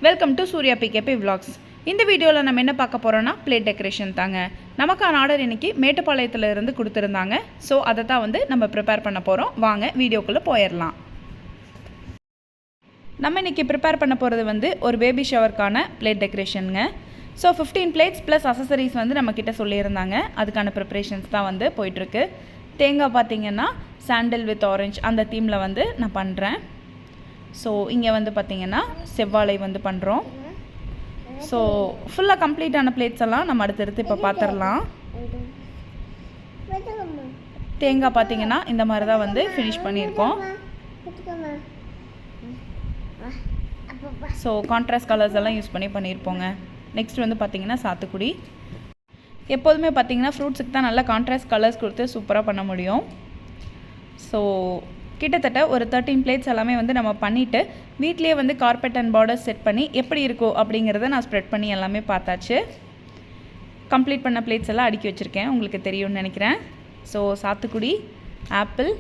Welcome to Surya PKB vlogs. இந்த வீடியோவில் நம்ம என்ன பார்க்க போகிறோன்னா பிளேட் டெக்கரேஷன் தாங்க. நமக்கான ஆர்டர் இன்றைக்கி மேட்டுப்பாளையத்தில் இருந்து கொடுத்துருந்தாங்க. ஸோ அதை தான் நம்ம ப்ரிப்பேர் பண்ண போகிறோம். வாங்க வீடியோக்குள்ளே போயிடலாம். நம்ம இன்றைக்கி ப்ரிப்பேர் பண்ண போகிறது ஒரு பேபி ஷவருக்கான பிளேட் டெக்கரேஷனுங்க. ஸோ 15 பிளேட்ஸ் ப்ளஸ் அசசரிஸ் நம்மக்கிட்ட சொல்லியிருந்தாங்க. அதுக்கான ப்ரிப்ரேஷன்ஸ் தான் போயிட்டுருக்கு. தேங்காய் பார்த்திங்கன்னா சாண்டில் வித் ஆரஞ்ச் அந்த தீமில் நான் பண்ணுறேன். ஸோ இங்கே பார்த்திங்கன்னா செவ்வாழை பண்ணுறோம். ஸோ ஃபுல்லாக கம்ப்ளீட்டான பிளேட்ஸ் எல்லாம் நம்ம அடுத்தடுத்து இப்போ பார்த்துடலாம். தேங்காய் பார்த்திங்கன்னா இந்த மாதிரி தான் ஃபினிஷ் பண்ணியிருக்கோம். ஸோ கான்ட்ராஸ்ட் கலர்ஸ் எல்லாம் யூஸ் பண்ணியிருப்போங்க. நெக்ஸ்ட் பார்த்திங்கன்னா சாத்துக்குடி. எப்போதுமே பார்த்திங்கன்னா ஃப்ரூட்ஸுக்கு தான் நல்லா கான்ட்ராஸ்ட் கலர்ஸ் கொடுத்து சூப்பராக பண்ண முடியும். ஸோ கிட்டத்தட்ட ஒரு 13 பிளேட்ஸ் எல்லாமே நம்ம பண்ணிவிட்டு வீட்லேயே கார்பெட் அண்ட் பார்டர்ஸ் செட் பண்ணி எப்படி இருக்கோ அப்படிங்கிறத நான் ஸ்ப்ரெட் பண்ணி எல்லாமே பார்த்தாச்சு. கம்ப்ளீட் பண்ண பிளேட்ஸ் எல்லாம் அடுக்கி வச்சுருக்கேன், உங்களுக்கு தெரியும்னு நினைக்கிறேன். ஸோ சாத்துக்குடி, ஆப்பிள்,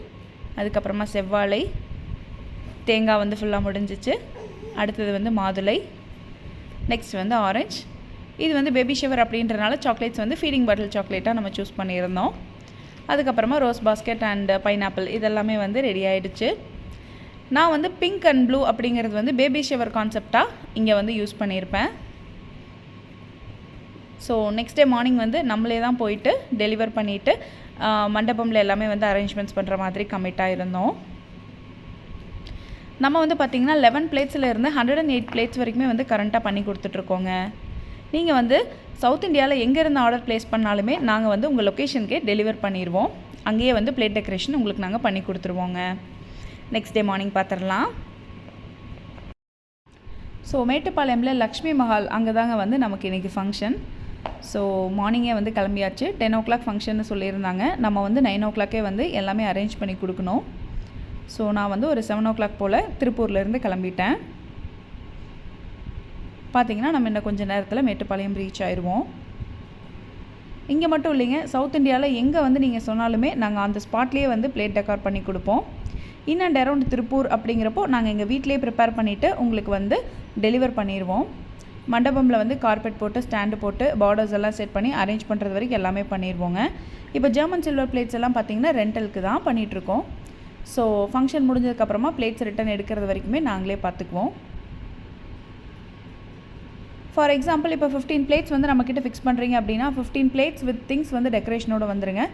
அதுக்கப்புறமா செவ்வாழை, தேங்காய் ஃபுல்லாக முடிஞ்சிச்சு. அடுத்தது மாதுளை, நெக்ஸ்ட் ஆரஞ்ச். இது பேபி ஷவர் அப்படின்றனால சாக்லேட்ஸ் ஃபீடிங் பாட்டில் சாக்லேட்டாக நம்ம சூஸ் பண்ணியிருந்தோம். அதுக்கப்புறமா ரோஸ் பாஸ்கெட் அண்ட் பைனாப்பிள் இதெல்லாமே ரெடி ஆகிடுச்சு. நான் பிங்க் அண்ட் ப்ளூ அப்படிங்கிறது பேபி ஷவர் கான்செப்டாக இங்கே யூஸ் பண்ணியிருப்பேன். ஸோ நெக்ஸ்ட் டே மார்னிங் நம்மளே தான் போயிட்டு டெலிவர் பண்ணிவிட்டு மண்டபமில் எல்லாமே அரேஞ்ச்மெண்ட்ஸ் பண்ணுற மாதிரி கமிட்டாக இருந்தோம். நம்ம பார்த்திங்கன்னா 11 பிளேட்ஸில் இருந்து 108 பிளேட்ஸ் வரைக்குமே கரண்ட்டாக பண்ணி கொடுத்துட்ருக்கோங்க. நீங்கள் சவுத் இந்தியாவில் எங்கேருந்து ஆர்டர் ப்ளேஸ் பண்ணாலுமே நாங்கள் உங்கள் லொக்கேஷனுக்கே டெலிவர் பண்ணிடுவோம். அங்கேயே பிளேட் டெக்கரேஷன் உங்களுக்கு நாங்கள் பண்ணி கொடுத்துருவோங்க. நெக்ஸ்ட் டே மார்னிங் பார்த்துடலாம். ஸோ மேட்டுப்பாளையமில் லக்ஷ்மி மஹால் அங்கே தாங்க நமக்கு இன்றைக்கி ஃபங்க்ஷன். ஸோ மார்னிங்கே கிளம்பியாச்சு. 10 o'clock ஃபங்க்ஷன்னு சொல்லியிருந்தாங்க. நம்ம 9 o'clockே எல்லாமே அரேஞ்ச் பண்ணி கொடுக்கணும். ஸோ நான் ஒரு 7 o'clock போல் திருப்பூர்லேருந்து கிளம்பிட்டேன். பார்த்திங்கன்னா நம்ம இன்னும் கொஞ்சம் நேரத்தில் மேட்டுப்பாளையம் ரீச் ஆயிடுவோம். இங்கே மட்டும் இல்லைங்க, சவுத் இந்தியாவில் எங்கே நீங்கள் சொன்னாலுமே நாங்கள் அந்த ஸ்பாட்லேயே பிளேட் டெக்கார் பண்ணி கொடுப்போம். இன் அண்ட் அரௌண்ட் திருப்பூர் அப்படிங்கிறப்போ நாங்கள் எங்கள் வீட்டிலேயே ப்ரிப்பேர் பண்ணிவிட்டு உங்களுக்கு டெலிவர் பண்ணிடுவோம். மண்டபமில் கார்பெட் போட்டு ஸ்டாண்டு போட்டு பார்டர்ஸ் எல்லாம் செட் பண்ணி அரேஞ்ச் பண்ணுறது வரைக்கும் எல்லாமே பண்ணிடுவோங்க. இப்போ ஜெர்மன் சில்வர் பிளேட்ஸ் எல்லாம் பார்த்திங்கன்னா ரெண்டலுக்கு தான் பண்ணிகிட்ருக்கோம். ஸோ ஃபங்க்ஷன் முடிஞ்சதுக்கப்புறமா பிளேட்ஸ் ரிட்டன் எடுக்கிறது வரைக்குமே நாங்களே பார்த்துக்குவோம். ஃபார் எக்ஸாம்பிள் இப்போ 15 பிளேட்ஸ் நம்மக்கிட்ட ஃபிக்ஸ் பண்ணுறீங்க அப்படின்னா 15 பிளேட்ஸ் வித் திங்ஸ் டெக்கரேஷனோடு வந்துருங்க.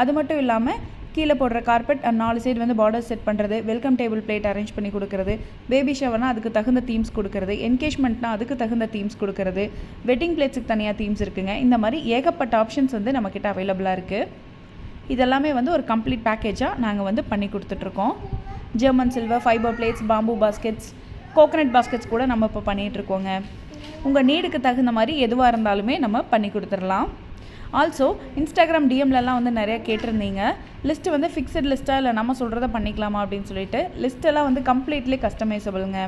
அது மட்டும் இல்லாமல் கீழே போடுற கார்பெட் 4 சைடு பார்டர் செட் பண்ணுறது, வெல்கம் டேபிள் பிளேட் அரேஞ்ச் பண்ணி கொடுக்குறது, பேபி ஷவர்னா அதுக்கு தகுந்த தீம்ஸ் கொடுக்குறது, என்கேஜ்மெண்ட்னா அதுக்கு தகுந்த தீம்ஸ் கொடுக்குறது, வெட்டிங் பிளேட்ஸுக்கு தனியாக தீம்ஸ் இருக்குங்க. இந்த மாதிரி ஏகப்பட்ட ஆப்ஷன்ஸ் நம்மக்கிட்ட அவைலபிளாக இருக்குது. இதெல்லாமே ஒரு கம்ப்ளீட் பேக்கேஜாக நாங்கள் பண்ணி கொடுத்துட்ருக்கோம். ஜெர்மன் சில்வர், ஃபைபர் பிளேட்ஸ், பாம்பு பாஸ்கெட்ஸ், கோகனட் பாஸ்கெட்ஸ் கூட நம்ம இப்போ பண்ணிகிட்ருக்கோங்க. உங்கள் நீடுக்கு தகுந்த மாதிரி எதுவாக இருந்தாலுமே நம்ம பண்ணி கொடுத்துடலாம். ஆல்சோ இன்ஸ்டாகிராம் டிஎம்லலாம் நிறையா கேட்டிருந்தீங்க, லிஸ்ட்டு ஃபிக்ஸட் லிஸ்ட்டாக இல்லை நம்ம சொல்கிறத பண்ணிக்கலாமா அப்படின்னு சொல்லிட்டு. லிஸ்ட்டெல்லாம் கம்ப்ளீட்லி கஸ்டமைசபிளுங்க.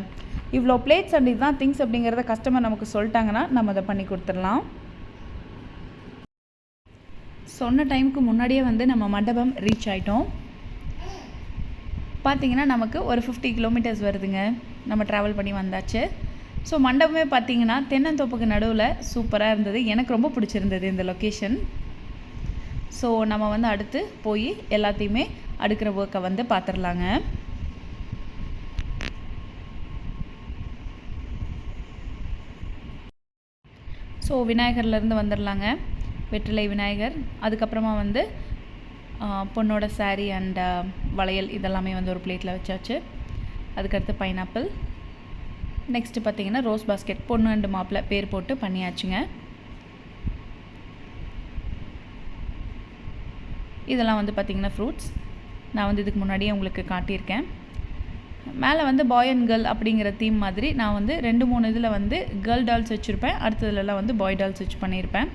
இவ்வளோ பிளேட்ஸ் அண்ட் இதுதான் திங்ஸ் அப்படிங்கிறத கஸ்டமர் நமக்கு சொல்லிட்டாங்கன்னா நம்ம அதை பண்ணி கொடுத்துடலாம். சொன்ன டைமுக்கு முன்னாடியே நம்ம மண்டபம் ரீச் ஆகிட்டோம். பார்த்திங்கன்னா நமக்கு ஒரு 50 கிலோமீட்டர்ஸ் வருதுங்க. நம்ம ட்ராவல் பண்ணி வந்தாச்சு. ஸோ மண்டபமே பார்த்திங்கன்னா தென்னந்தோப்புக்கு நடுவில் சூப்பராக இருந்தது. எனக்கு ரொம்ப பிடிச்சிருந்தது இந்த லொக்கேஷன். ஸோ நம்ம அடுத்து போய் எல்லாத்தையுமே அடுக்கிற ஒர்க்கை பார்த்துடலாங்க. ஸோ விநாயகர்லேருந்து வந்துடலாங்க. வெற்றிலை விநாயகர், அதுக்கப்புறமா பொண்ணோட சாரீ அண்ட் வளையல் இதெல்லாமே ஒரு பிளேட்டில் வச்சாச்சு. அதுக்கடுத்து பைனாப்பிள், நெக்ஸ்ட்டு பார்த்திங்கன்னா ரோஸ் பாஸ்கெட், பொண்ணு அண்டு மாப்பிள்ளை பேர் போட்டு பண்ணியாச்சுங்க. இதெல்லாம் பார்த்திங்கன்னா ஃப்ரூட்ஸ் நான் இதுக்கு முன்னாடியே உங்களுக்கு காட்டியிருக்கேன். மேலே பாய் அண்ட் கேர்ள் அப்படிங்கிற தீம் மாதிரி நான் 2-3 இதில் கேர்ள் டால்ஸ் வச்சுருப்பேன். அடுத்ததுலலாம் பாய் டால்ஸ் வச்சு பண்ணியிருப்பேன்.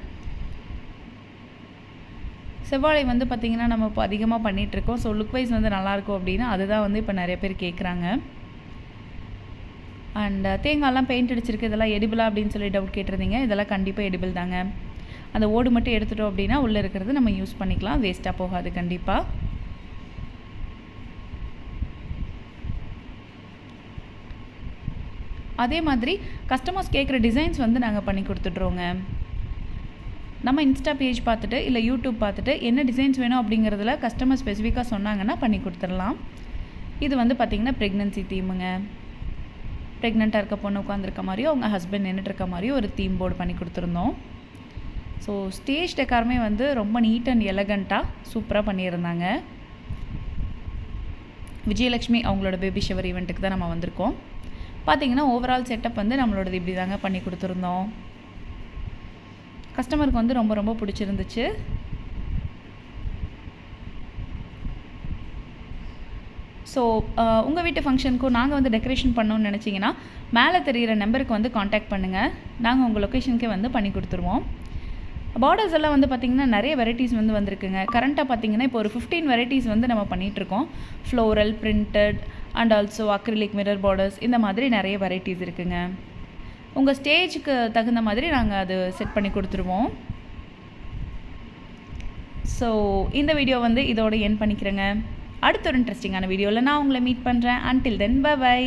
செவ்வாழை பார்த்திங்கன்னா நம்ம இப்போ அதிகமாக பண்ணிகிட்ருக்கோம். ஸோ லுக் வைஸ் நல்லாயிருக்கும் அப்படின்னா அதுதான் இப்போ நிறைய பேர் கேட்குறாங்க. அண்ட் தேங்காயெல்லாம் பெயிண்ட் அடிச்சிருக்கு, இதெல்லாம் எடிபிளா அப்படின்னு சொல்லி டவுட் கேட்டிருந்தீங்க. இதெல்லாம் கண்டிப்பாக எடிபிள் தாங்க. அந்த ஓடு மட்டும் எடுத்துட்டோம் அப்படின்னா உள்ளே இருக்கிறது நம்ம யூஸ் பண்ணிக்கலாம், வேஸ்ட்டாக போகாது கண்டிப்பாக. அதே மாதிரி கஸ்டமர்ஸ் கேட்குற டிசைன்ஸ் வந்து நாங்கள் பண்ணி கொடுத்துட்றோங்க. நம்ம இன்ஸ்டா பேஜ் பார்த்துட்டு இல்லை யூடியூப் பார்த்துட்டு என்ன டிசைன்ஸ் வேணும் அப்படிங்கிறதுல கஸ்டமர் ஸ்பெசிஃபிக்காக சொன்னாங்கன்னா பண்ணி கொடுத்துடலாம். இது வந்து பார்த்திங்கன்னா ப்ரெக்னன்சி தீமுங்க. ப்ரெக்னெண்ட்டாக இருக்க பொண்ணு உட்காந்துருக்க மாதிரியும் அவங்க ஹஸ்பண்ட் நின்றுட்டு இருக்க மாதிரியும் ஒரு தீம் போர்டு பண்ணி கொடுத்துருந்தோம். ஸோ ஸ்டேஜ் டெக்காருமே வந்து ரொம்ப நீட் அண்ட் எலகண்ட்டாக சூப்பராக பண்ணியிருந்தாங்க. விஜயலக்ஷ்மி அவங்களோட பேபி ஷவர் ஈவெண்ட்டுக்கு தான் நம்ம வந்திருக்கோம். பார்த்திங்கன்னா ஓவரால் செட்டப் வந்து நம்மளோடது இப்படி தாங்க பண்ணி கொடுத்துருந்தோம். கஸ்டமருக்கு வந்து ரொம்ப ரொம்ப பிடிச்சிருந்துச்சு. ஸோ உங்கள் வீட்டு ஃபங்க்ஷனுக்கும் நாங்கள் வந்து டெக்கரேஷன் பண்ணணும்னு நினச்சிங்கன்னா மேலே தெரிகிற நம்பருக்கு வந்து காண்டாக்ட் பண்ணுங்கள். நாங்கள் உங்கள் லொக்கேஷனுக்கே வந்து பண்ணி கொடுத்துருவோம். பார்டர்ஸ் எல்லாம் வந்து பார்த்திங்கன்னா நிறைய வெரைட்டிஸ் வந்து வந்திருக்குங்க. கரண்ட்டாக பார்த்திங்கன்னா இப்போ ஒரு 15 வெரைட்டிஸ் வந்து நம்ம பண்ணிகிட்ருக்கோம். Floral, printed and also acrylic mirror borders, இந்த மாதிரி நிறைய வெரைட்டிஸ் இருக்குங்க. உங்கள் ஸ்டேஜுக்கு தகுந்த மாதிரி நாங்கள் அது செட் பண்ணி கொடுத்துருவோம். ஸோ இந்த வீடியோ வந்து இதோட எண்ட் பண்ணிக்கிறேங்க. அடுத்த ஒரு இன்ட்ரெஸ்டிங்கான வீடியோவில் நான் உங்களை மீட் பண்ணுறேன். Until then by.